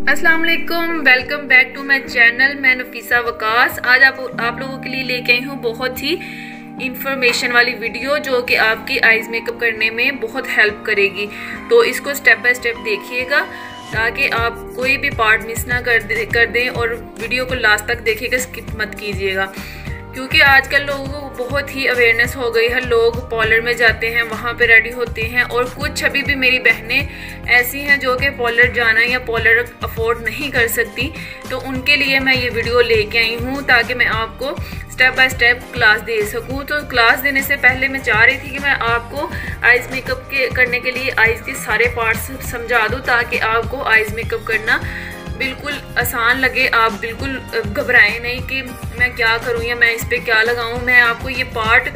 अस्सलाम वालेकुम, welcome back to my channel. मैं नफीसा वकास आज आप लोगों के लिए लेके आई हूँ बहुत ही इंफॉर्मेशन वाली वीडियो जो कि आपकी आईज मेकअप करने में बहुत हेल्प करेगी। तो इसको स्टेप बाय स्टेप देखिएगा ताकि आप कोई भी पार्ट मिस ना कर दें और वीडियो को लास्ट तक देखिएगा, स्किप मत कीजिएगा। क्योंकि आजकल लोगों को बहुत ही अवेयरनेस हो गई है, लोग पार्लर में जाते हैं, वहाँ पे रेडी होते हैं और कुछ अभी भी मेरी बहनें ऐसी हैं जो कि पार्लर जाना या पार्लर अफोर्ड नहीं कर सकती। तो उनके लिए मैं ये वीडियो लेके आई हूँ ताकि मैं आपको स्टेप बाय स्टेप क्लास दे सकूँ। तो क्लास देने से पहले मैं चाह रही थी कि मैं आपको आइज़ मेकअप करने के लिए आइज़ के सारे पार्ट्स समझा दूँ ताकि आपको आइज़ मेकअप करना बिल्कुल आसान लगे। आप बिल्कुल घबराएं नहीं कि मैं क्या करूं या मैं इस पे क्या लगाऊं। मैं आपको ये पार्ट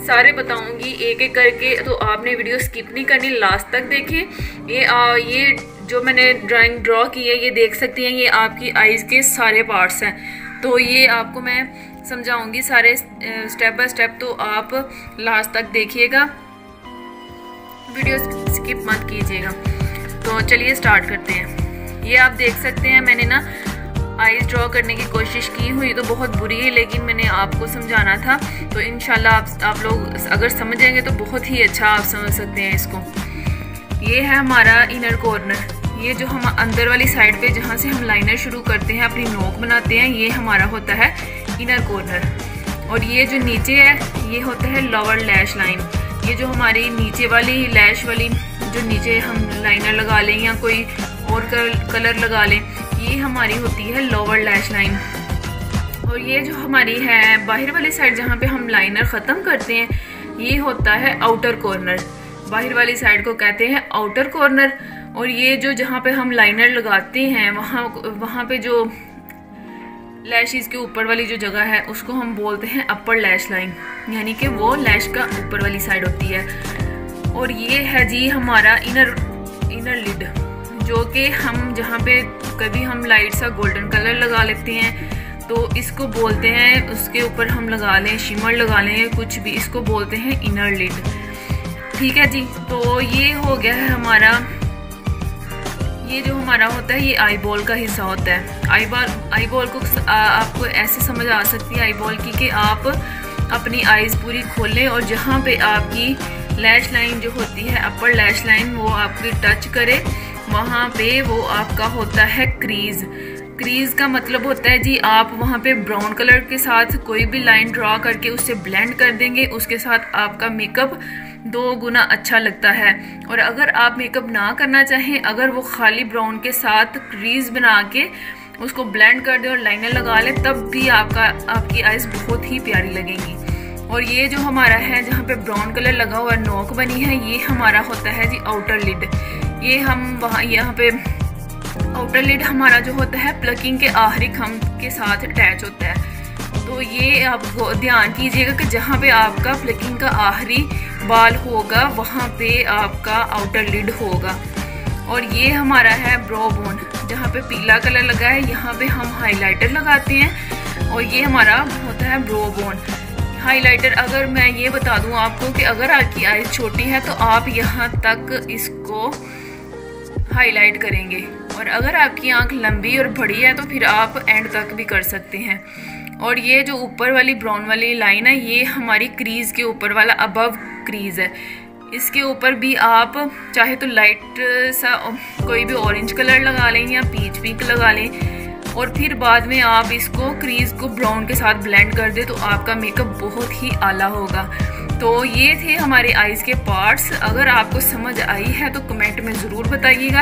सारे बताऊंगी एक एक करके, तो आपने वीडियो स्किप नहीं करनी, लास्ट तक देखें। ये जो मैंने ड्रा की है ये देख सकती हैं, ये आपकी आईज़ के सारे पार्ट्स हैं। तो ये आपको मैं समझाऊंगी सारे स्टेप बाय स्टेप, तो आप लास्ट तक देखिएगा, वीडियो स्किप मत कीजिएगा। तो चलिए स्टार्ट करते हैं। ये आप देख सकते हैं मैंने ना आईज ड्रॉ करने की कोशिश की हुई तो बहुत बुरी है, लेकिन मैंने आपको समझाना था। तो इंशाल्लाह आप लोग अगर समझेंगे तो बहुत ही अच्छा आप समझ सकते हैं इसको। ये है हमारा इनर कॉर्नर, ये जो हम अंदर वाली साइड पे जहाँ से हम लाइनर शुरू करते हैं, अपनी नोक बनाते हैं, ये हमारा होता है इनर कॉर्नर। और ये जो नीचे है ये होता है लोअर लैश लाइन। ये जो हमारी नीचे वाली लैश वाली जो नीचे हम लाइनर लगा लें या कोई और कलर लगा लें, ये हमारी होती है लोअर लैश लाइन। और ये जो हमारी है बाहर वाली साइड जहाँ पे हम लाइनर ख़त्म करते हैं, ये होता है आउटर कॉर्नर। बाहर वाली साइड को कहते हैं आउटर कॉर्नर। और ये जो जहाँ पे हम लाइनर लगाते हैं वहाँ पे जो लैशेस के ऊपर वाली जो जगह है उसको हम बोलते हैं अपर लैश लाइन, यानी कि वो लैश का ऊपर वाली साइड होती है। और ये है जी हमारा इनर लिड, जो कि हम जहाँ पे कभी हम लाइट सा गोल्डन कलर लगा लेते हैं तो इसको बोलते हैं, उसके ऊपर हम लगा लें शिमर लगा लें कुछ भी, इसको बोलते हैं इनर लिड। ठीक है जी। तो ये हो गया है हमारा, ये जो हमारा होता है ये आई बॉल का हिस्सा होता है। आई बॉल को आपको ऐसे समझ आ सकती है आई बॉल की कि आप अपनी आईज पूरी खोलें और जहाँ पे आपकी लैश लाइन जो होती है अपर लैश लाइन वो आपकी टच करे, वहाँ पे वो आपका होता है क्रीज। क्रीज का मतलब होता है जी आप वहाँ पे ब्राउन कलर के साथ कोई भी लाइन ड्रॉ करके उससे ब्लेंड कर देंगे, उसके साथ आपका मेकअप 2 गुना अच्छा लगता है। और अगर आप मेकअप ना करना चाहें, अगर वो खाली ब्राउन के साथ क्रीज बना के उसको ब्लेंड कर दे और लाइनर लगा ले, तब भी आपकी आईज बहुत ही प्यारी लगेंगी। और ये जो हमारा है जहाँ पे ब्राउन कलर लगा हुआ नोक बनी है, ये हमारा होता है जी आउटर लिड। ये हम वहाँ यहाँ पे आउटर लिड हमारा जो होता है प्लकिंग के आखिरी खम्भ के साथ अटैच होता है। तो ये आप ध्यान कीजिएगा कि जहाँ पे आपका प्लकिंग का आखिरी बाल होगा वहाँ पे आपका आउटर लिड होगा। और ये हमारा है ब्रो बोन, जहाँ पे पीला कलर लगा है यहाँ पे हम हाइलाइटर लगाते हैं। और ये हमारा होता है ब्रो बोन। हाइलाइटर अगर मैं ये बता दूं आपको कि अगर आपकी आईज छोटी है तो आप यहाँ तक इसको हाईलाइट करेंगे, और अगर आपकी आंख लंबी और बड़ी है तो फिर आप एंड तक भी कर सकते हैं। और ये जो ऊपर वाली ब्राउन वाली लाइन है ये हमारी क्रीज के ऊपर वाला अबव क्रीज है। इसके ऊपर भी आप चाहे तो लाइट सा कोई भी ऑरेंज कलर लगा लें या पीच पिंक लगा लें, और फिर बाद में आप इसको क्रीज को ब्राउन के साथ ब्लेंड कर दे तो आपका मेकअप बहुत ही आला होगा। तो ये थे हमारे आईज के पार्ट्स। अगर आपको समझ आई है तो कमेंट में ज़रूर बताइएगा।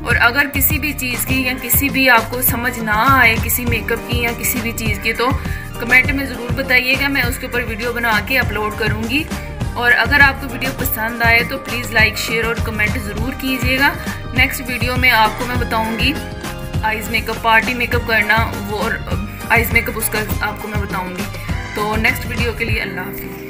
और अगर किसी भी चीज़ की या किसी भी आपको समझ ना आए किसी मेकअप की या किसी भी चीज़ की, तो कमेंट में ज़रूर बताइएगा, मैं उसके ऊपर वीडियो बना के अपलोड करूँगी। और अगर आपको वीडियो पसंद आए तो प्लीज़ लाइक शेयर और कमेंट ज़रूर कीजिएगा। नेक्स्ट वीडियो में आपको मैं बताऊँगी आईज मेकअप, पार्टी मेकअप करना वो, और आईज मेकअप उसका आपको मैं बताऊँगी। तो नेक्स्ट वीडियो के लिए अल्लाह हाफिज़।